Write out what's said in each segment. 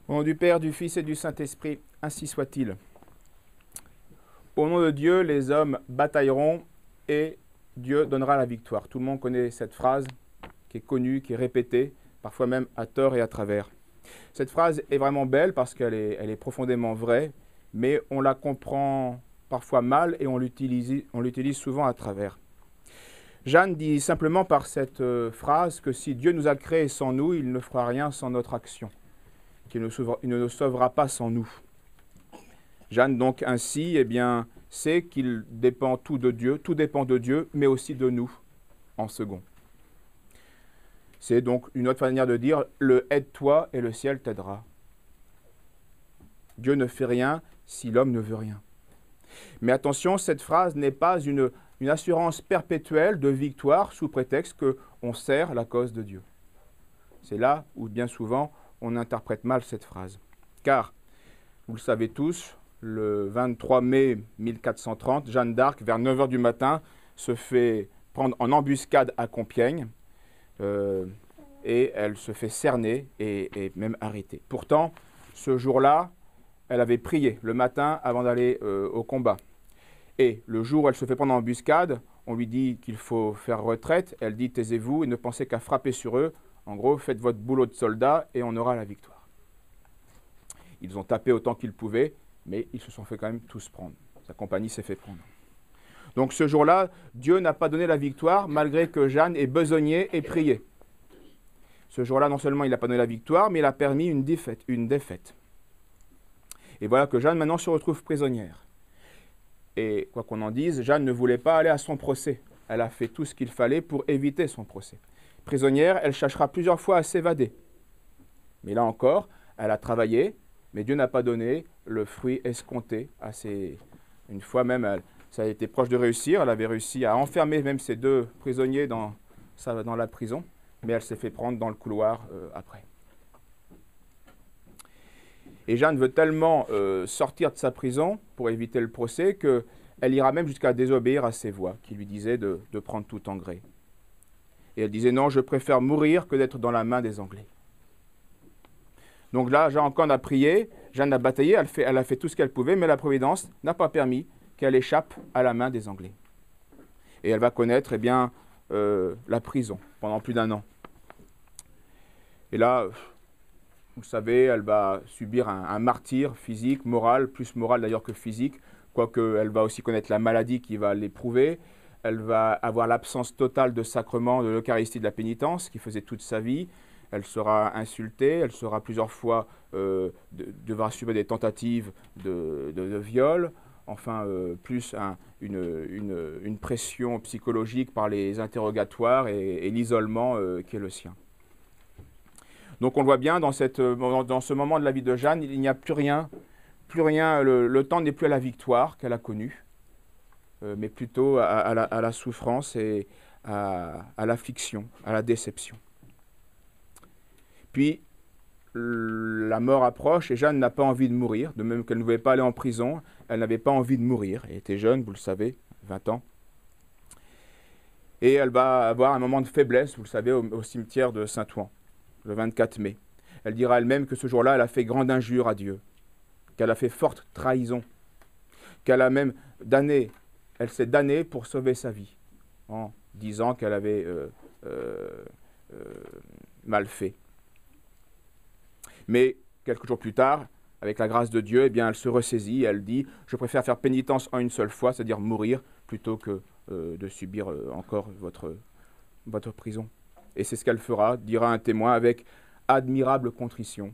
Au nom du Père, du Fils et du Saint-Esprit, ainsi soit-il. Au nom de Dieu, les hommes batailleront et Dieu donnera la victoire. Tout le monde connaît cette phrase qui est connue, qui est répétée, parfois même à tort et à travers. Cette phrase est vraiment belle parce qu'elle est profondément vraie, mais on la comprend parfois mal et on l'utilise souvent à travers. Jeanne dit simplement par cette phrase que si Dieu nous a créés sans nous, il ne fera rien sans notre action, qu'il ne nous sauvera pas sans nous. Jeanne donc ainsi sait qu'il dépend tout dépend de Dieu, mais aussi de nous en second. C'est donc une autre manière de dire le aide-toi et le ciel t'aidera. Dieu ne fait rien si l'homme ne veut rien. Mais attention, cette phrase n'est pas une assurance perpétuelle de victoire sous prétexte qu'on sert la cause de Dieu. C'est là où bien souvent on interprète mal cette phrase. Car, vous le savez tous, le 23 mai 1430, Jeanne d'Arc, vers 9h du matin, se fait prendre en embuscade à Compiègne et elle se fait cerner et même arrêter. Pourtant, ce jour-là, elle avait prié le matin avant d'aller au combat. Et le jour où elle se fait prendre en embuscade, on lui dit qu'il faut faire retraite. Elle dit « taisez-vous et ne pensez qu'à frapper sur eux. En gros, faites votre boulot de soldat et on aura la victoire. » Ils ont tapé autant qu'ils pouvaient, mais ils se sont fait quand même tous prendre. Sa compagnie s'est fait prendre. Donc ce jour-là, Dieu n'a pas donné la victoire, malgré que Jeanne ait besogné et prié. Ce jour-là, non seulement il n'a pas donné la victoire, mais il a permis une défaite. Et voilà que Jeanne maintenant se retrouve prisonnière. Et quoi qu'on en dise, Jeanne ne voulait pas aller à son procès. Elle a fait tout ce qu'il fallait pour éviter son procès. Prisonnière, elle cherchera plusieurs fois à s'évader. Mais là encore, elle a travaillé, mais Dieu n'a pas donné le fruit escompté à ses... Une fois même, ça a été proche de réussir. Elle avait réussi à enfermer même ses deux prisonniers dans la prison, mais elle s'est fait prendre dans le couloir après. Et Jeanne veut tellement sortir de sa prison pour éviter le procès qu'elle ira même jusqu'à désobéir à ses voix qui lui disaient de prendre tout en gré. Et elle disait « Non, je préfère mourir que d'être dans la main des Anglais. » Donc là, Jeanne encore a prié, Jeanne a bataillé, elle a fait tout ce qu'elle pouvait, mais la Providence n'a pas permis qu'elle échappe à la main des Anglais. Et elle va connaître la prison pendant plus d'1 an. Et là, vous le savez, elle va subir un martyre physique, moral, plus moral d'ailleurs que physique, quoique elle va aussi connaître la maladie qui va l'éprouver. Elle va avoir l'absence totale de sacrement de l'Eucharistie de la pénitence qui faisait toute sa vie. Elle sera insultée, elle sera plusieurs fois devra subir des tentatives de viol, enfin plus une pression psychologique par les interrogatoires et l'isolement qui est le sien. Donc on le voit bien dans ce moment de la vie de Jeanne, il n'y a plus rien, le temps n'est plus à la victoire qu'elle a connue, mais plutôt à la souffrance et à l'affliction, à la déception. Puis la mort approche et Jeanne n'a pas envie de mourir, de même qu'elle ne voulait pas aller en prison, elle n'avait pas envie de mourir. Elle était jeune, vous le savez, 20 ans. Et elle va avoir un moment de faiblesse, vous le savez, au cimetière de Saint-Ouen, le 24 mai. Elle dira elle-même que ce jour-là, elle a fait grande injure à Dieu, qu'elle a fait forte trahison, qu'elle a même elle s'est damnée pour sauver sa vie, en disant qu'elle avait mal fait. Mais quelques jours plus tard, avec la grâce de Dieu, elle se ressaisit et elle dit « Je préfère faire pénitence en une seule fois, c'est-à-dire mourir, plutôt que de subir encore votre prison. » Et c'est ce qu'elle fera, dira un témoin avec admirable contrition,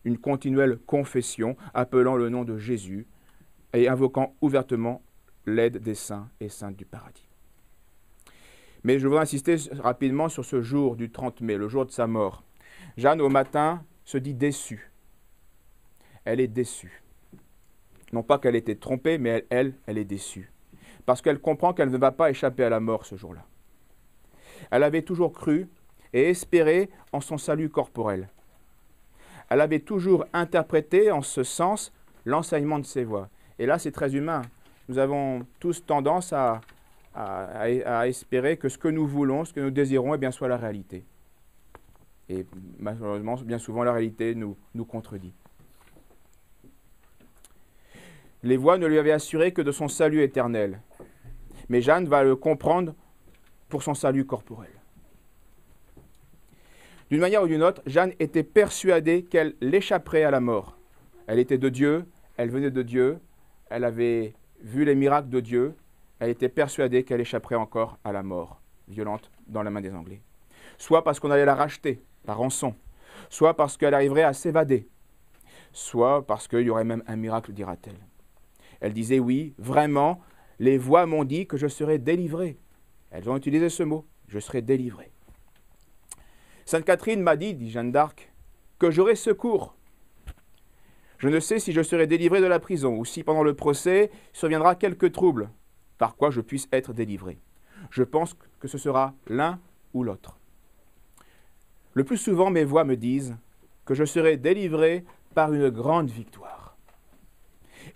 une continuelle confession appelant le nom de Jésus et invoquant ouvertement l'aide des saints et saintes du paradis. Mais je voudrais insister rapidement sur ce jour du 30 mai, le jour de sa mort. Jeanne, au matin, se dit déçue. Elle est déçue. Non pas qu'elle était trompée, mais elle est déçue. Parce qu'elle comprend qu'elle ne va pas échapper à la mort ce jour-là. Elle avait toujours cru et espéré en son salut corporel. Elle avait toujours interprété en ce sens l'enseignement de ses voix. Et là, c'est très humain. Nous avons tous tendance à espérer que ce que nous voulons, ce que nous désirons, soit la réalité. Et malheureusement, bien souvent, la réalité nous contredit. Les voix ne lui avaient assuré que de son salut éternel. Mais Jeanne va le comprendre pour son salut corporel. D'une manière ou d'une autre, Jeanne était persuadée qu'elle l'échapperait à la mort. Elle était de Dieu, elle venait de Dieu, elle avait vu les miracles de Dieu, elle était persuadée qu'elle échapperait encore à la mort violente dans la main des Anglais. Soit parce qu'on allait la racheter par rançon, soit parce qu'elle arriverait à s'évader, soit parce qu'il y aurait même un miracle, dira-t-elle. Elle disait oui, vraiment, les voix m'ont dit que je serais délivrée. Elles ont utilisé ce mot, je serai délivrée. Sainte Catherine m'a dit Jeanne d'Arc, que j'aurai secours. Je ne sais si je serai délivrée de la prison ou si pendant le procès surviendra quelque trouble par quoi je puisse être délivrée. Je pense que ce sera l'un ou l'autre. Le plus souvent, mes voix me disent que je serai délivrée par une grande victoire.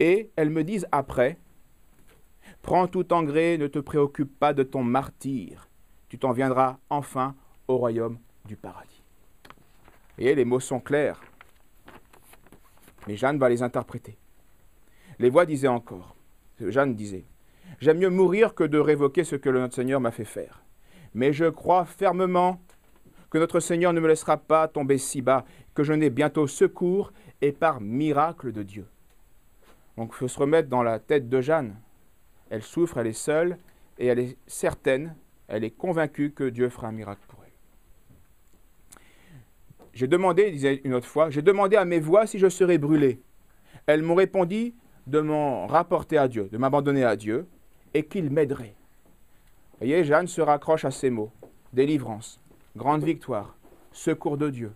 Et elles me disent après, prends tout en gré, ne te préoccupe pas de ton martyre. Tu t'en viendras enfin au royaume du paradis. Et les mots sont clairs. Mais Jeanne va les interpréter. Les voix disaient encore, Jeanne disait, « J'aime mieux mourir que de révoquer ce que notre Seigneur m'a fait faire. Mais je crois fermement que notre Seigneur ne me laissera pas tomber si bas, que je n'ai bientôt secours et par miracle de Dieu. » Donc il faut se remettre dans la tête de Jeanne. Elle souffre, elle est seule, et elle est certaine, elle est convaincue que Dieu fera un miracle pour elle. J'ai demandé, disait une autre fois, j'ai demandé à mes voix si je serais brûlée. Elles m'ont répondu de m'en rapporter à Dieu, de m'abandonner à Dieu, et qu'il m'aiderait. Vous voyez, Jeanne se raccroche à ces mots. Délivrance, grande victoire, secours de Dieu.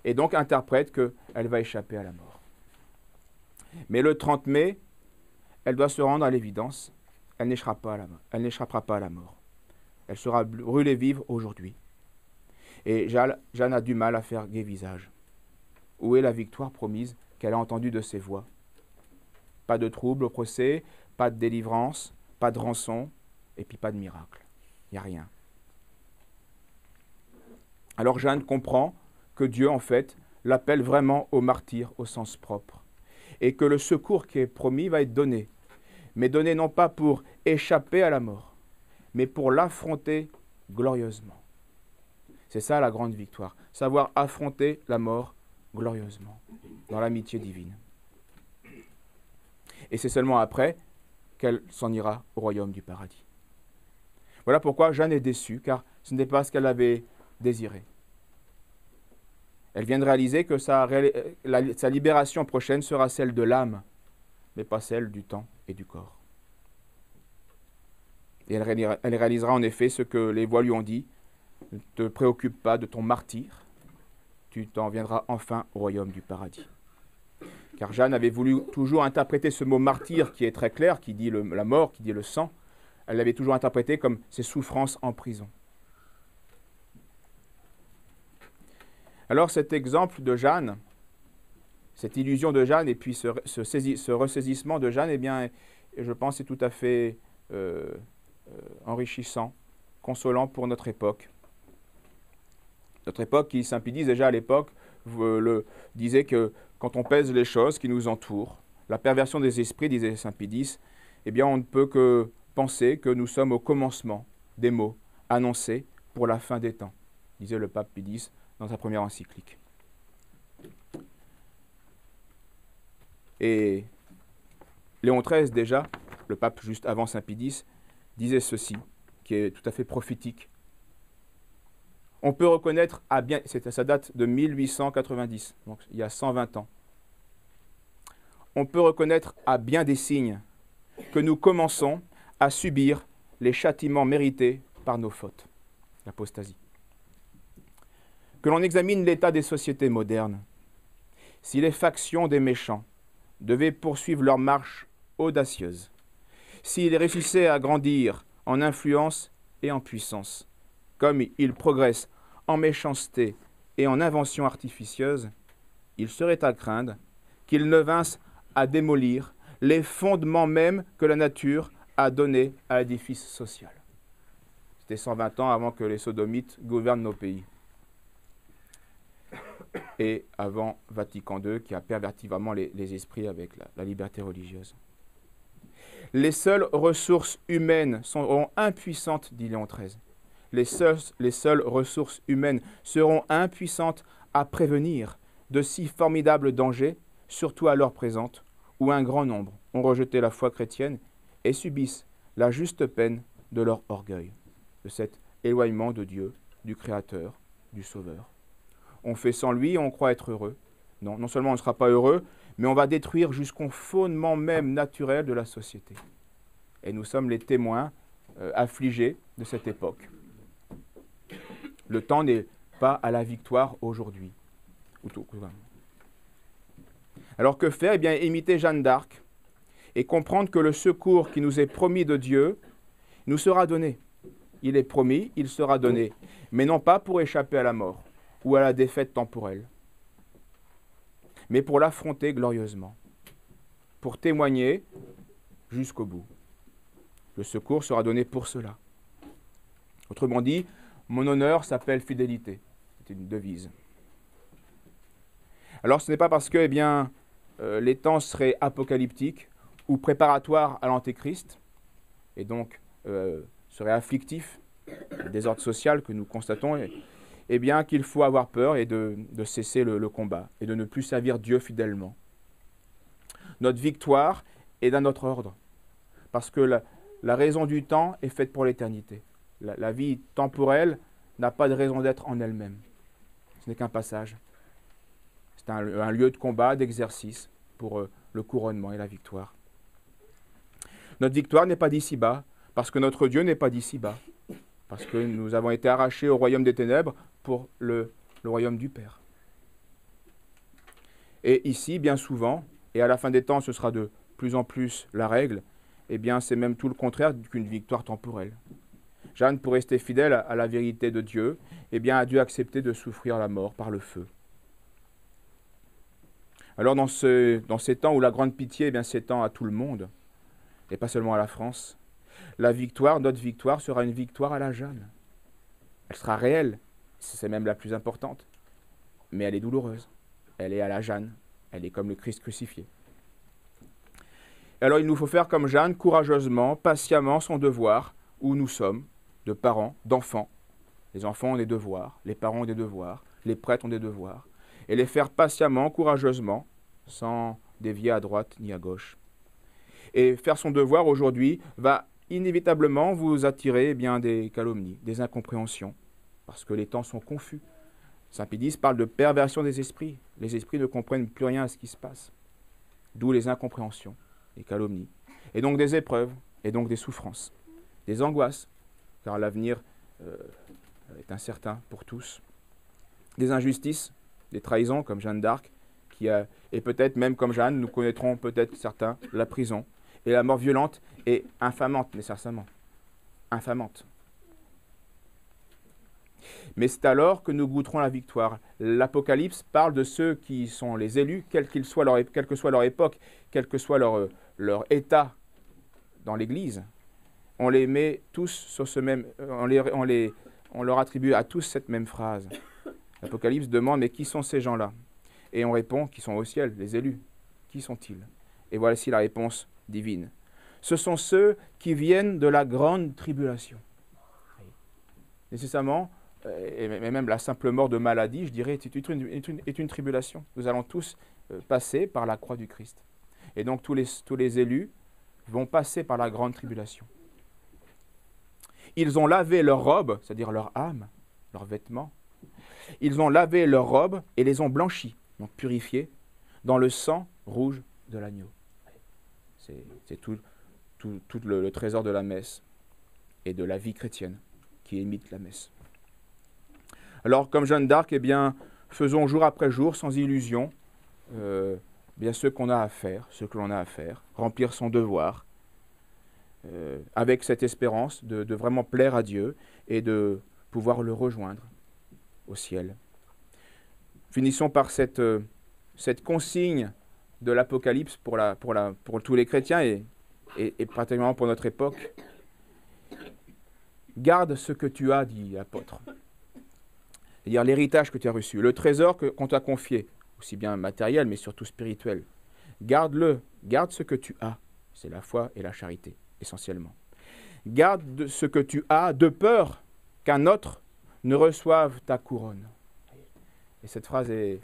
Et donc interprète qu'elle va échapper à la mort. Mais le 30 mai, elle doit se rendre à l'évidence. Elle n'échappera pas à la mort. Elle sera brûlée vive aujourd'hui. Et Jeanne a du mal à faire gai visage. Où est la victoire promise qu'elle a entendue de ses voix? Pas de trouble au procès, pas de délivrance, pas de rançon, et puis pas de miracle. Il n'y a rien. Alors Jeanne comprend que Dieu, en fait, l'appelle vraiment au martyr au sens propre. Et que le secours qui est promis va être donné. Mais donné non pas pour échapper à la mort, mais pour l'affronter glorieusement. C'est ça la grande victoire, savoir affronter la mort glorieusement, dans l'amitié divine. Et c'est seulement après qu'elle s'en ira au royaume du paradis. Voilà pourquoi Jeanne est déçue, car ce n'est pas ce qu'elle avait désiré. Elle vient de réaliser que sa libération prochaine sera celle de l'âme, mais pas celle du temps et du corps. Et elle réalisera en effet ce que les voix lui ont dit, ne te préoccupe pas de ton martyr, tu t'en viendras enfin au royaume du paradis. Car Jeanne avait voulu toujours interpréter ce mot martyr qui est très clair, qui dit la mort, qui dit le sang. Elle l'avait toujours interprété comme ses souffrances en prison. Alors cet exemple de Jeanne, cette illusion de Jeanne et puis ce ressaisissement de Jeanne, eh bien, je pense, est tout à fait enrichissant, consolant pour notre époque. Notre époque qui, saint Pie X déjà à l'époque, disait que quand on pèse les choses qui nous entourent, la perversion des esprits, disait saint Pie X, eh bien on ne peut que penser que nous sommes au commencement des mots annoncés pour la fin des temps, disait le pape Pie X dans sa première encyclique. Et Léon XIII déjà, le pape juste avant saint Pie X, disait ceci, qui est tout à fait prophétique. On peut reconnaître à bien, ça date de 1890, donc il y a 120 ans. On peut reconnaître à bien des signes que nous commençons à subir les châtiments mérités par nos fautes, l'apostasie. Que l'on examine l'état des sociétés modernes. Si les factions des méchants devaient poursuivre leur marche audacieuse, s'ils réussissaient à grandir en influence et en puissance, comme ils progressent en méchanceté et en invention artificieuse, il serait à craindre qu'ils ne vinssent à démolir les fondements mêmes que la nature a donnés à l'édifice social. C'était 120 ans avant que les sodomites gouvernent nos pays. et avant Vatican II, qui a perverti vraiment les esprits avec la liberté religieuse. Les seules ressources humaines seront impuissantes, dit Léon XIII. Les seules ressources humaines seront impuissantes à prévenir de si formidables dangers, surtout à l'heure présente, où un grand nombre ont rejeté la foi chrétienne et subissent la juste peine de leur orgueil, de cet éloignement de Dieu, du Créateur, du Sauveur. On fait sans lui, on croit être heureux. Non, non seulement on ne sera pas heureux, mais on va détruire jusqu'au fondement même naturel de la société. Et nous sommes les témoins affligés de cette époque. Le temps n'est pas à la victoire aujourd'hui. Alors que faire? Eh bien, imiter Jeanne d'Arc et comprendre que le secours qui nous est promis de Dieu nous sera donné. Il est promis, il sera donné, mais non pas pour échapper à la mort ou à la défaite temporelle, mais pour l'affronter glorieusement, pour témoigner jusqu'au bout. Le secours sera donné pour cela. Autrement dit, mon honneur s'appelle fidélité. C'est une devise. Alors ce n'est pas parce que les temps seraient apocalyptiques ou préparatoires à l'Antéchrist, et donc seraient afflictifs, le désordre social que nous constatons, qu'il faut avoir peur et de cesser le combat et de ne plus servir Dieu fidèlement. Notre victoire est d'un autre ordre, parce que la raison du temps est faite pour l'éternité. La vie temporelle n'a pas de raison d'être en elle-même. Ce n'est qu'un passage. C'est un lieu de combat, d'exercice pour le couronnement et la victoire. Notre victoire n'est pas d'ici-bas, parce que notre Dieu n'est pas d'ici-bas, parce que nous avons été arrachés au royaume des ténèbres pour le royaume du Père. Et ici, bien souvent, et à la fin des temps, ce sera de plus en plus la règle, c'est même tout le contraire qu'une victoire temporelle. Jeanne, pour rester fidèle à la vérité de Dieu, a dû accepter de souffrir la mort par le feu. Alors dans ces temps où la grande pitié s'étend à tout le monde, et pas seulement à la France, notre victoire sera une victoire à la Jeanne. Elle sera réelle, c'est même la plus importante, mais elle est douloureuse. Elle est à la Jeanne, elle est comme le Christ crucifié. Alors il nous faut faire comme Jeanne, courageusement, patiemment son devoir, où nous sommes, de parents, d'enfants. Les enfants ont des devoirs, les parents ont des devoirs, les prêtres ont des devoirs, et les faire patiemment, courageusement, sans dévier à droite ni à gauche. Et faire son devoir aujourd'hui va inévitablement vous attirer des calomnies, des incompréhensions, parce que les temps sont confus. Saint Pédis parle de perversion des esprits. Les esprits ne comprennent plus rien à ce qui se passe. D'où les incompréhensions, les calomnies, et donc des épreuves, et donc des souffrances, des angoisses, car l'avenir est incertain pour tous, des injustices, des trahisons comme Jeanne d'Arc, et peut-être même comme Jeanne, nous connaîtrons peut-être certains la prison, et la mort violente et infamante, nécessairement. Infamante. Mais c'est alors que nous goûterons la victoire. L'Apocalypse parle de ceux qui sont les élus, quelle que soit leur époque, quel que soit leur état dans l'Église. On les met tous sur ce même... On leur attribue à tous cette même phrase. L'Apocalypse demande, mais qui sont ces gens-là? Et on répond, qui sont au ciel, les élus. Qui sont-ils? Et voici la réponse divine. Ce sont ceux qui viennent de la grande tribulation. Nécessairement, et même la simple mort de maladie, je dirais, est une tribulation. Nous allons tous passer par la croix du Christ. Et donc tous les élus vont passer par la grande tribulation. Ils ont lavé leurs robes, c'est-à-dire leur âme, leurs vêtements. Ils ont lavé leurs robes et les ont blanchis, donc purifiés, dans le sang rouge de l'agneau. C'est tout le trésor de la messe et de la vie chrétienne qui imite la messe. Alors, comme Jeanne d'Arc, faisons jour après jour, sans illusion, ce qu'on a à faire, ce que l'on a à faire, remplir son devoir, avec cette espérance de vraiment plaire à Dieu et de pouvoir le rejoindre au ciel. Finissons par cette consigne de l'Apocalypse pour tous les chrétiens et particulièrement pour notre époque. Garde ce que tu as, dit l'apôtre. c'est-à-dire l'héritage que tu as reçu, le trésor qu'on t'a confié, aussi bien matériel, mais surtout spirituel. Garde-le, garde ce que tu as. C'est la foi et la charité, essentiellement. Garde ce que tu as de peur qu'un autre ne reçoive ta couronne. Et cette phrase est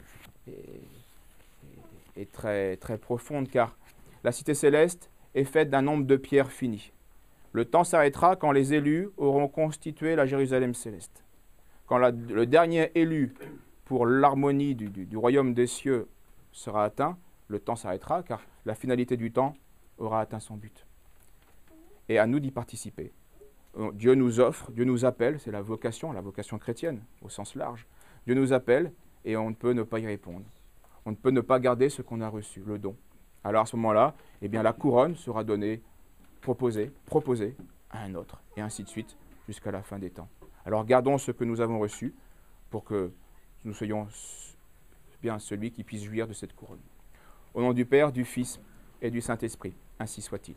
très, très profonde, car la cité céleste est faite d'un nombre de pierres finies. Le temps s'arrêtera quand les élus auront constitué la Jérusalem céleste. Quand le dernier élu pour l'harmonie du royaume des cieux sera atteint, le temps s'arrêtera, car la finalité du temps aura atteint son but. Et à nous d'y participer. Dieu nous offre, Dieu nous appelle, c'est la vocation chrétienne au sens large. Dieu nous appelle et on ne peut ne pas y répondre. On ne peut ne pas garder ce qu'on a reçu, le don. Alors à ce moment-là, eh bien, la couronne sera donnée, proposée à un autre, et ainsi de suite, jusqu'à la fin des temps. Alors gardons ce que nous avons reçu pour que nous soyons bien celui qui puisse jouir de cette couronne. Au nom du Père, du Fils et du Saint-Esprit, ainsi soit-il.